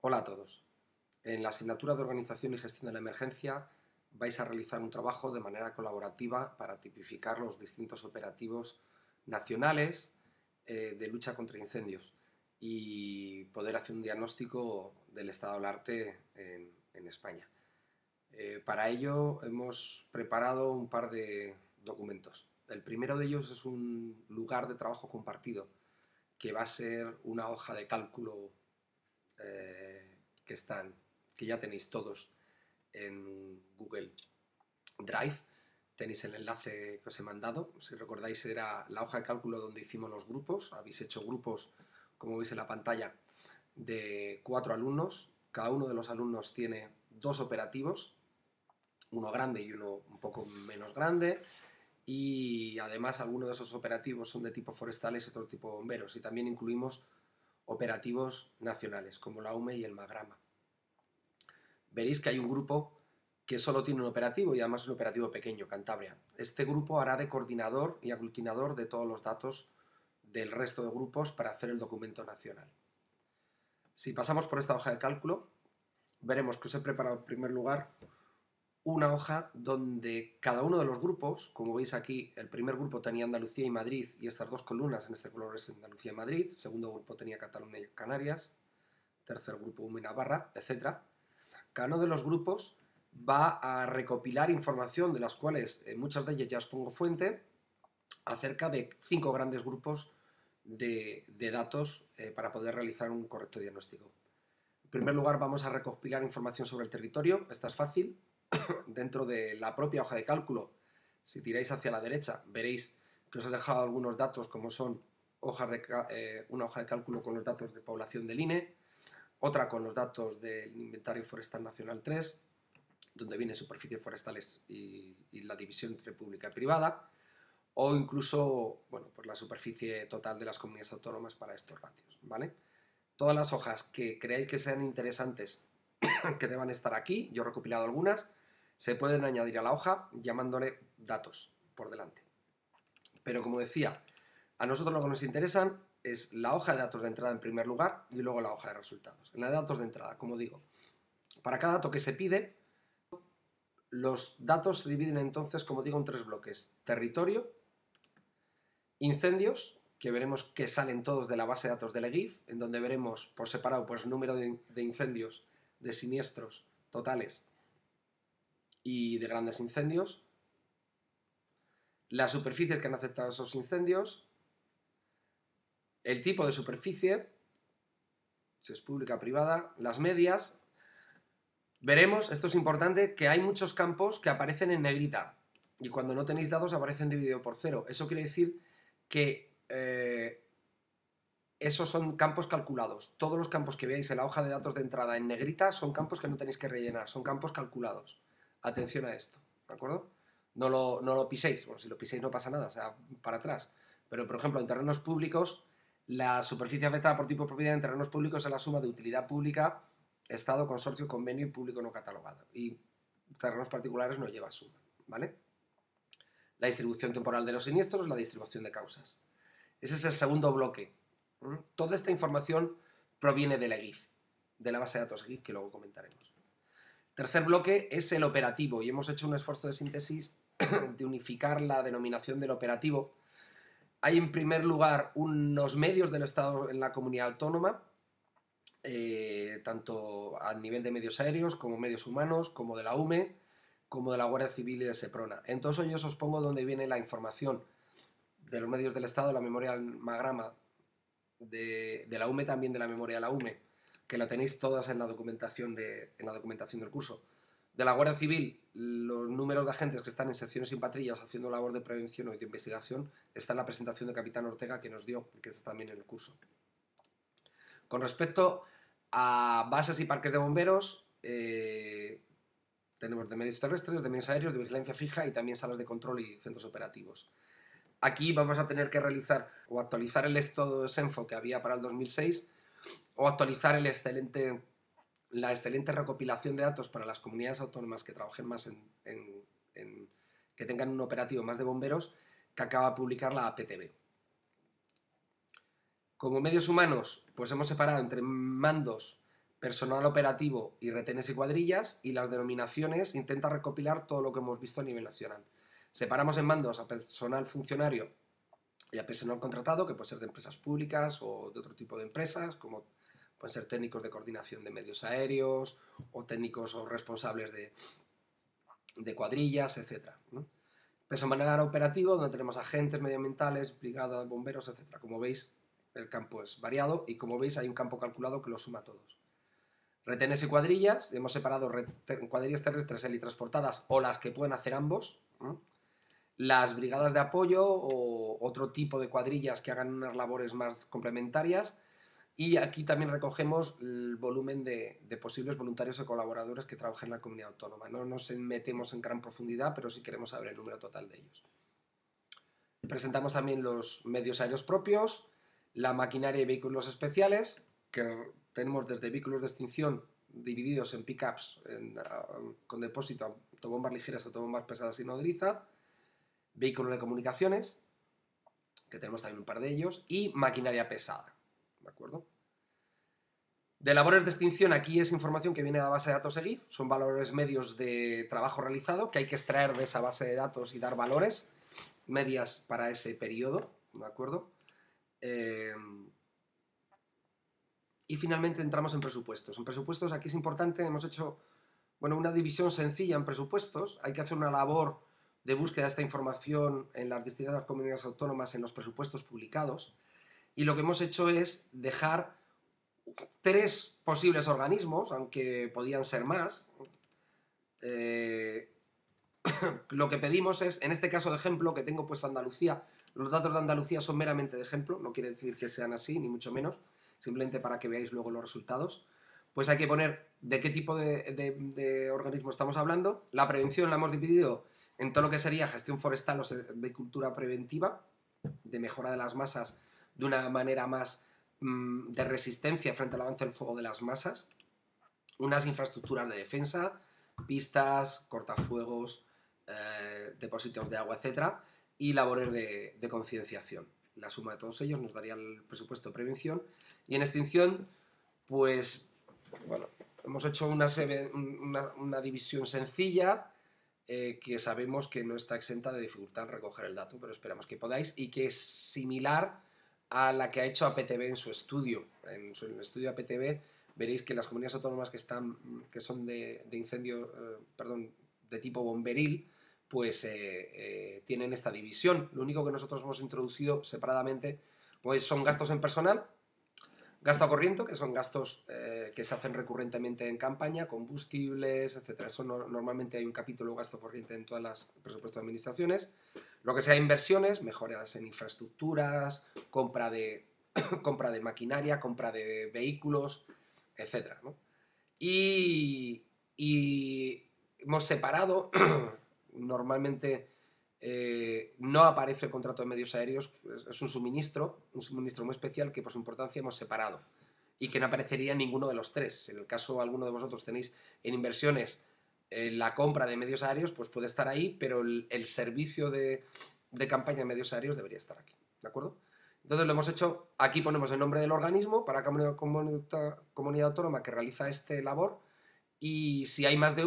Hola a todos. En la asignatura de Organización y Gestión de la Emergencia vais a realizar un trabajo de manera colaborativa para tipificar los distintos operativos nacionales de lucha contra incendios y poder hacer un diagnóstico del estado del arte en España. Para ello hemos preparado un par de documentos. El primero de ellos es un lugar de trabajo compartido que va a ser una hoja de cálculo que ya tenéis todos en Google Drive. Tenéis el enlace que os he mandado. Si recordáis, era la hoja de cálculo donde hicimos los grupos. Habéis hecho grupos, como veis en la pantalla, de 4 alumnos. Cada uno de los alumnos tiene 2 operativos, uno grande y uno un poco menos grande. Y además algunos de esos operativos son de tipo forestales y otro tipo de bomberos. Y también incluimos operativos nacionales, como la UME y el Magrama. Veréis que hay un grupo que solo tiene un operativo y además es un operativo pequeño, Cantabria. Este grupo hará de coordinador y aglutinador de todos los datos del resto de grupos para hacer el documento nacional. Si pasamos por esta hoja de cálculo, veremos que os he preparado en primer lugar una hoja donde cada uno de los grupos, como veis aquí, el primer grupo tenía Andalucía y Madrid y estas 2 columnas en este color es Andalucía y Madrid, el segundo grupo tenía Cataluña y Canarias, tercer grupo UME y Navarra, etc. Cada uno de los grupos va a recopilar información de las cuales muchas de ellas ya os pongo fuente acerca de 5 grandes grupos de datos para poder realizar un correcto diagnóstico. En primer lugar vamos a recopilar información sobre el territorio, esta es fácil. Dentro de la propia hoja de cálculo, si tiráis hacia la derecha, veréis que os he dejado algunos datos como son una hoja de cálculo con los datos de población del INE, otra con los datos del Inventario Forestal Nacional 3, donde vienen superficies forestales y la división entre pública y privada, o incluso pues la superficie total de las comunidades autónomas para estos ratios, ¿vale? Todas las hojas que creáis que sean interesantes que deban estar aquí, yo he recopilado algunas, se pueden añadir a la hoja llamándole datos por delante. Pero como decía, a nosotros lo que nos interesan es la hoja de datos de entrada en primer lugar y luego la hoja de resultados. En la de datos de entrada, como digo, para cada dato que se pide, los datos se dividen entonces, como digo, en 3 bloques. Territorio, incendios, que veremos que salen todos de la base de datos del EGIF, en donde veremos por separado pues, número de incendios, de siniestros totales y de grandes incendios, las superficies que han afectado a esos incendios, el tipo de superficie, si es pública o privada, las medias. Veremos, esto es importante, que hay muchos campos que aparecen en negrita y cuando no tenéis datos aparecen dividido por 0. Eso quiere decir que esos son campos calculados. Todos los campos que veáis en la hoja de datos de entrada en negrita son campos que no tenéis que rellenar, son campos calculados. Atención a esto, ¿de acuerdo? No lo piséis, bueno, si lo piséis no pasa nada, o sea, para atrás. Pero, por ejemplo, en terrenos públicos, la superficie afectada por tipo de propiedad en terrenos públicos es la suma de utilidad pública, Estado, consorcio, convenio y público no catalogado. Y terrenos particulares no lleva suma, ¿vale? La distribución temporal de los siniestros, la distribución de causas. Ese es el segundo bloque. Toda esta información proviene de la EGIF, de la base de datos EGIF, que luego comentaremos. Tercer bloque es el operativo, y hemos hecho un esfuerzo de síntesis de unificar la denominación del operativo. Hay en primer lugar unos medios del Estado en la comunidad autónoma, tanto a nivel de medios aéreos como medios humanos, como de la UME, como de la Guardia Civil y de Seprona. En todos ellos os pongo donde viene la información de los medios del Estado, la memoria del Magrama, de la UME, también de la memoria de la UME, que la tenéis todas en la documentación del curso. De la Guardia Civil, los números de agentes que están en secciones y patrullas haciendo labor de prevención o de investigación está en la presentación de Capitán Ortega que nos dio, que está también en el curso. Con respecto a bases y parques de bomberos, tenemos de medios terrestres, de medios aéreos, de vigilancia fija y también salas de control y centros operativos. Aquí vamos a tener que realizar o actualizar el estado de SENFO que había para el 2006 o actualizar la excelente recopilación de datos para las comunidades autónomas que trabajen más que tengan un operativo más de bomberos que acaba de publicar la APTB. Como medios humanos, pues hemos separado entre mandos personal operativo y retenes y cuadrillas, y las denominaciones intenta recopilar todo lo que hemos visto a nivel nacional. Separamos en mandos a personal funcionario y a personal contratado, que puede ser de empresas públicas o de otro tipo de empresas, como pueden ser técnicos de coordinación de medios aéreos o técnicos o responsables de cuadrillas, etc., ¿no? Personal operativo, donde tenemos agentes medioambientales, brigadas, bomberos, etc. Como veis, el campo es variado y como veis hay un campo calculado que lo suma a todos. Retenes y cuadrillas, hemos separado cuadrillas terrestres helitransportadas o las que pueden hacer ambos, ¿no? Las brigadas de apoyo o otro tipo de cuadrillas que hagan unas labores más complementarias, y aquí también recogemos el volumen de posibles voluntarios o colaboradores que trabajan en la comunidad autónoma. No nos metemos en gran profundidad, pero sí queremos saber el número total de ellos. Presentamos también los medios aéreos propios, la maquinaria y vehículos especiales, que tenemos desde vehículos de extinción divididos en pickups con depósito, autobombas ligeras, autobombas pesadas y nodriza, vehículos de comunicaciones, que tenemos también un par de ellos, y maquinaria pesada, ¿de acuerdo? De labores de extinción, aquí es información que viene de la base de datos EGI, son valores medios de trabajo realizado que hay que extraer de esa base de datos y dar valores medias para ese periodo, ¿de acuerdo? Y finalmente entramos en presupuestos. En presupuestos aquí es importante, hemos hecho una división sencilla en presupuestos, hay que hacer una labor de búsqueda de esta información en las distintas comunidades autónomas en los presupuestos publicados, y lo que hemos hecho es dejar 3 posibles organismos, aunque podían ser más. Lo que pedimos es, en este caso de ejemplo, que tengo puesto Andalucía, los datos de Andalucía son meramente de ejemplo, no quiere decir que sean así, ni mucho menos, simplemente para que veáis luego los resultados. Pues hay que poner de qué tipo de organismo estamos hablando. La prevención la hemos dividido en todo lo que sería gestión forestal o silvicultura preventiva, de mejora de las masas de una manera más de resistencia frente al avance del fuego de las masas, unas infraestructuras de defensa, pistas, cortafuegos, depósitos de agua, etc., y labores de concienciación. La suma de todos ellos nos daría el presupuesto de prevención. Y en extinción, pues, bueno, hemos hecho una división sencilla, que sabemos que no está exenta de dificultad recoger el dato, pero esperamos que podáis, y que es similar a la que ha hecho APTB en su estudio. En el estudio APTB veréis que las comunidades autónomas que son de incendio, de tipo bomberil, pues tienen esta división. Lo único que nosotros hemos introducido separadamente pues son gastos en personal, gasto corriente, que son gastos que se hacen recurrentemente en campaña, combustibles, etc. Eso normalmente hay un capítulo de gasto corriente en todas las presupuestos de administraciones. Lo que sea inversiones, mejoras en infraestructuras, compra de maquinaria, compra de vehículos, etc., ¿no? Y hemos separado, normalmente no aparece el contrato de medios aéreos, es un suministro muy especial que por su importancia hemos separado y que no aparecería en ninguno de los 3. Si en el caso alguno de vosotros tenéis en inversiones la compra de medios aéreos, pues puede estar ahí, pero el servicio de campaña de medios aéreos debería estar aquí, ¿de acuerdo? Entonces lo hemos hecho, aquí ponemos el nombre del organismo para cada comunidad autónoma que realiza este labor, y si hay más de